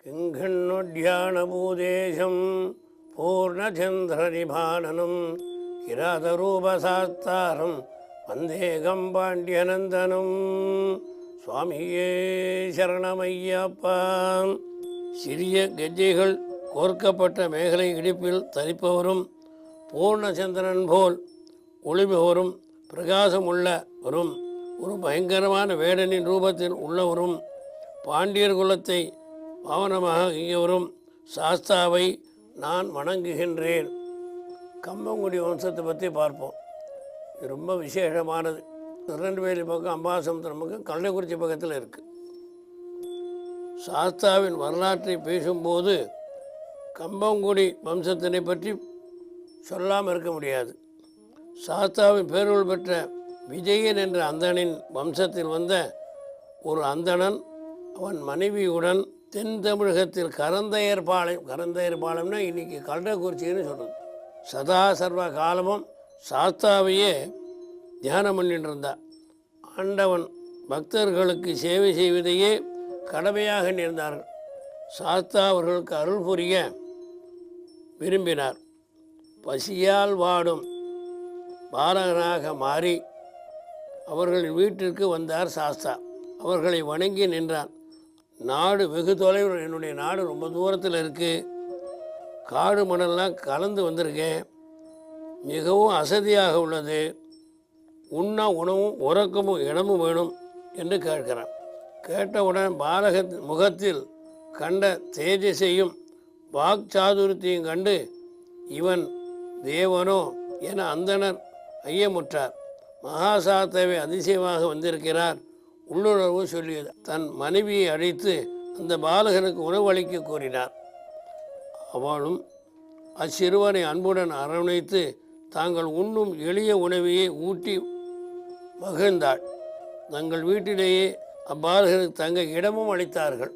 கிங்கண்ணொட்யானபூதேசம் பூர்ணச்சந்திரநிபானனம் கிராதரூபசாஸ்தாரம் வந்தேகம் பாண்டியநந்தனம். சுவாமியே சரணமையப்பா. சிறிய கெஜ்ஜைகள் கோர்க்கப்பட்ட மேகலை இடுப்பில் தரிப்பவரும் பூர்ணச்சந்திரன் போல் ஒளிபவரும் பிரகாசம் உள்ளவரும் ஒரு பயங்கரமான வேடனின் ரூபத்தில் உள்ளவரும் பாண்டியர் குலத்தை பாவனமாக இயவரும் சாஸ்தாவை நான் வணங்குகின்றேன். கம்பங்குடி வம்சத்தை பற்றி பார்ப்போம். இது ரொம்ப விசேஷமானது. திருநெல்வேலி பக்கம், அம்பாசமுத்திரம் பக்கம், கள்ளக்குறிச்சி பக்கத்தில் இருக்குது. சாஸ்தாவின் வரலாற்றை பேசும்போது கம்பங்குடி வம்சத்தினை பற்றி சொல்லாமல் இருக்க முடியாது. சாஸ்தாவின் பேரொழி பெற்ற விஜயன் என்ற அந்தணனின் வம்சத்தில் வந்த ஒரு அந்தணன் அவன் மனைவியுடன் தென் தமிழகத்தில் கரந்தையர்பாளையம்னா இன்றைக்கி கள்ளக்குறிச்சின்னு சொல்கிறது. சதா சர்வ காலமும் சாஸ்தாவையே தியானம் பண்ணிட்டு இருந்தார். ஆண்டவன் பக்தர்களுக்கு சேவை செய்வதையே கடமையாக நேர்ந்தார்கள். சாஸ்தா அவர்களுக்கு அருள் புரிய விரும்பினார். பசியால் வாடும் பாலகனாக மாறி அவர்களின் வீட்டிற்கு வந்தார் சாஸ்தா. அவர்களை வணங்கி நின்றார். நாடு வெகு தொலைவில், என்னுடைய நாடு ரொம்ப தூரத்தில் இருக்குது, காடு மணல்லாம் கலந்து வந்திருக்கேன், மிகவும் அசதியாக உள்ளது, உண்ண உணவும் உறக்கமும் இடமும் வேணும் என்று கேட்கிறான். கேட்டவுடன் பாலக முகத்தில் கண்ட தேஜஸையும் வாக்சாதுரியத்தையும் கண்டு இவன் தேவனோ என அந்தணர் ஐயமுற்றார். மகாசாஸ்தாவை அதிசயமாக வந்திருக்கிறார் உள்ளுணர்வு சொல்லியது. தன் மனைவியை அழைத்து அந்த பாலகனுக்கு உணவு அளிக்க கூறினார். அவளும் அச்சிறுவனை அன்புடன் அரவணைத்து தாங்கள் உண்ணும் எளிய உணவையே ஊட்டி மகிழ்ந்தாள். தங்கள் வீட்டிலேயே அப்பாலகனுக்கு தங்க இடமும் அளித்தார்கள்.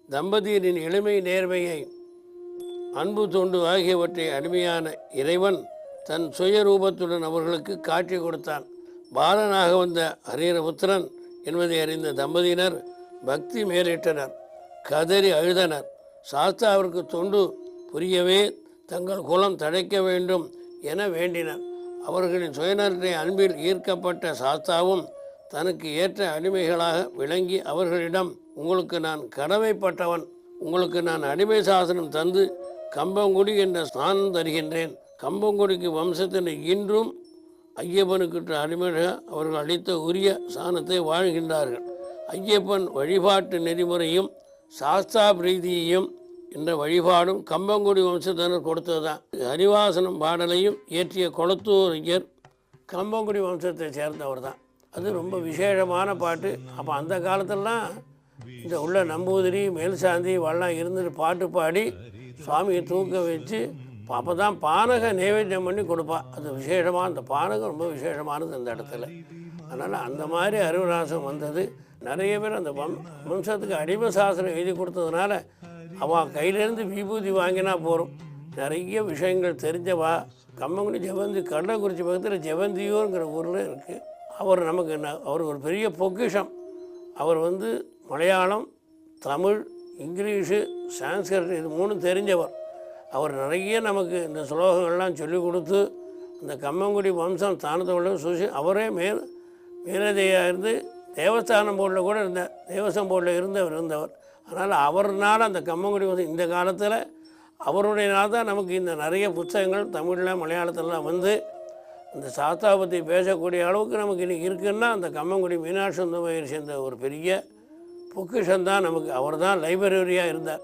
தம்பதியரின் எளிமை, நேர்மையை, அன்பு தொண்டு ஆகியவற்றை அடிமையான இறைவன் தன் சுயரூபத்துடன் அவர்களுக்கு காட்சி கொடுத்தான். பாலனாக வந்த ஹரிஹரபுத்திரன் என்பதை அறிந்த தம்பதியினர் பக்தி மேலிட்டனர், கதறி அழுதனர். சாஸ்தாவிற்கு தொண்டு புரியவே தங்கள் குலம் தழைக்க வேண்டும் என வேண்டினர். அவர்களின் சுயநலத்தை அன்பில் ஈர்க்கப்பட்ட சாஸ்தாவும் தனக்கு ஏற்ற அடிமைகளாக விளங்கி அவர்களிடம், உங்களுக்கு நான் கடமைப்பட்டவன், உங்களுக்கு நான் அடிமை சாசனம் தந்து கம்பங்குடி என்ற ஸ்தானம் தருகின்றேன். கம்பங்குடிக்கு வம்சத்தினை இன்றும் ஐயப்பனுக்கு அடிமையாக அவர்கள் அளித்த உரிய சாணத்தை வாழ்கின்றார்கள். ஐயப்பன் வழிபாட்டு நெறிமுறையும் சாஸ்தா பிரீதியையும் என்ற வழிபாடும் கம்பங்குடி வம்சத்தினர் கொடுத்தது தான். ஹரிவாசனம் பாடலையும் இயற்றிய கொளத்தூர் ஐயர் கம்பங்குடி வம்சத்தை சேர்ந்தவர் தான். அது ரொம்ப விசேஷமான பாட்டு. அப்போ அந்த காலத்திலலாம் இந்த உள்ள நம்பூதிரி, மேல்சாந்தி வல்லாம் இருந்துட்டு பாட்டு பாடி சுவாமியை தூக்க வச்சு அப்போ தான் பானக நைவேத்தியம் பண்ணி கொடுப்பா. அது விசேஷமாக, அந்த பானகம் ரொம்ப விசேஷமானது அந்த இடத்துல. அதனால் அந்த மாதிரி அறிவுராசம் வந்தது. நிறைய பேர் அந்த வம்சத்துக்கு அடிமை சாசனம் எழுதி கொடுத்ததுனால அவன் கையிலேருந்து விபூதி வாங்கினா போகிறோம். நிறைய விஷயங்கள் தெரிஞ்சவா. கம்பங்குடி ஜெவந்தி, கள்ளக்குறிச்சி பக்கத்தில் ஜெவந்தியூருங்கிற ஊரில் இருக்குது. அவர் நமக்கு அவர் ஒரு பெரிய பொக்கிஷம். அவர் மலையாளம், தமிழ், இங்கிலீஷு, சான்ஸ்கிரிட் இது மூணும் தெரிஞ்சவர். அவர் நிறைய நமக்கு இந்த ஸ்லோகங்கள்லாம் சொல்லிக் கொடுத்து அந்த கம்பங்குடி வம்சம் ஸ்தானத்தோட அவரே மேலதியாக இருந்து தேவஸ்தானம் போர்டில் கூட தேவஸ்தானம் போர்டில் இருந்தவர். அதனால் அவர்னால் அந்த கம்பங்குடி இந்த காலத்தில் அவருடையனால் தான் நமக்கு இந்த நிறைய புத்தகங்கள் தமிழில், மலையாளத்திலலாம் இந்த சாஸ்தாவை பற்றி பேசக்கூடிய அளவுக்கு நமக்கு இன்றைக்கி இருக்குன்னா அந்த கம்பங்குடி மீனாட்சி சுந்தரமூர்த்தி சேர்ந்த ஒரு பெரிய பொக்கிஷந்தான் நமக்கு. அவர் தான் லைப்ரரியாக இருந்தார்.